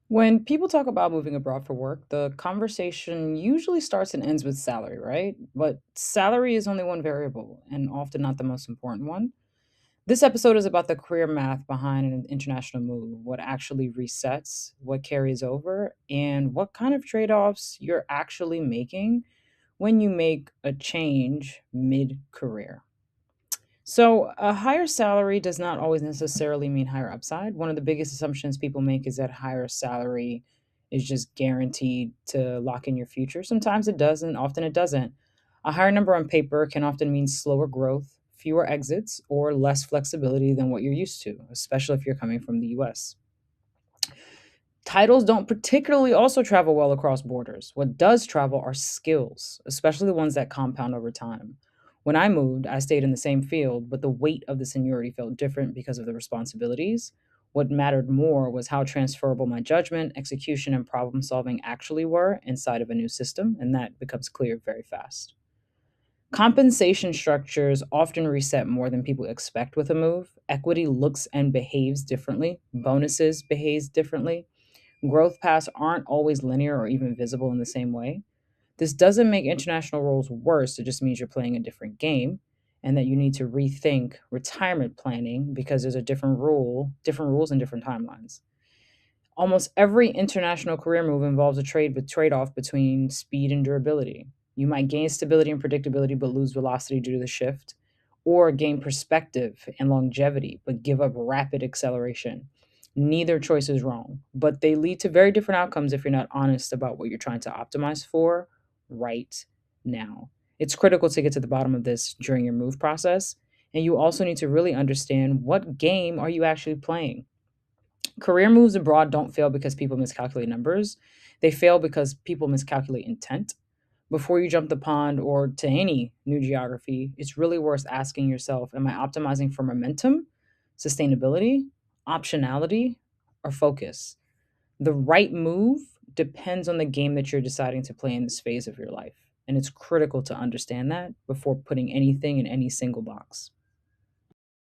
When people talk about moving abroad for work, the conversation usually starts and ends with salary, right? But salary is only one variable and often not the most important one. This episode is about the career math behind an international move, what actually resets, what carries over, and what kind of trade offs you're actually making when you make a change mid career. So, a higher salary does not always necessarily mean higher upside. One of the biggest assumptions people make is that higher salary is just guaranteed to lock in your future. Sometimes it does, and often it doesn't. A higher number on paper can often mean slower growth, fewer exits, or less flexibility than what you're used to, especially if you're coming from the US. Titles don't particularly also travel well across borders. What does travel are skills, especially the ones that compound over time. When I moved, I stayed in the same field, but the weight of the seniority felt different because of the responsibilities. What mattered more was how transferable my judgment, execution, and problem solving actually were inside of a new system, and that becomes clear very fast. Compensation structures often reset more than people expect with a move. Equity looks and behaves differently, bonuses behaves differently. Growth paths aren't always linear or even visible in the same way. This doesn't make international roles worse, it just means you're playing a different game and that you need to rethink retirement planning because there's a different rules and different timelines. Almost every international career move involves a trade-off between speed and durability. You might gain stability and predictability but lose velocity due to the shift, or gain perspective and longevity but give up rapid acceleration. Neither choice is wrong, but they lead to very different outcomes if you're not honest about what you're trying to optimize for right now. It's critical to get to the bottom of this during your move process, and you also need to really understand what game are you actually playing. Career moves abroad don't fail because people miscalculate numbers. They fail because people miscalculate intent. Before you jump the pond or to any new geography, it's really worth asking yourself, am I optimizing for momentum, sustainability, optionality, or focus? The right move depends on the game that you're deciding to play in this phase of your life. And it's critical to understand that before putting anything in any single box.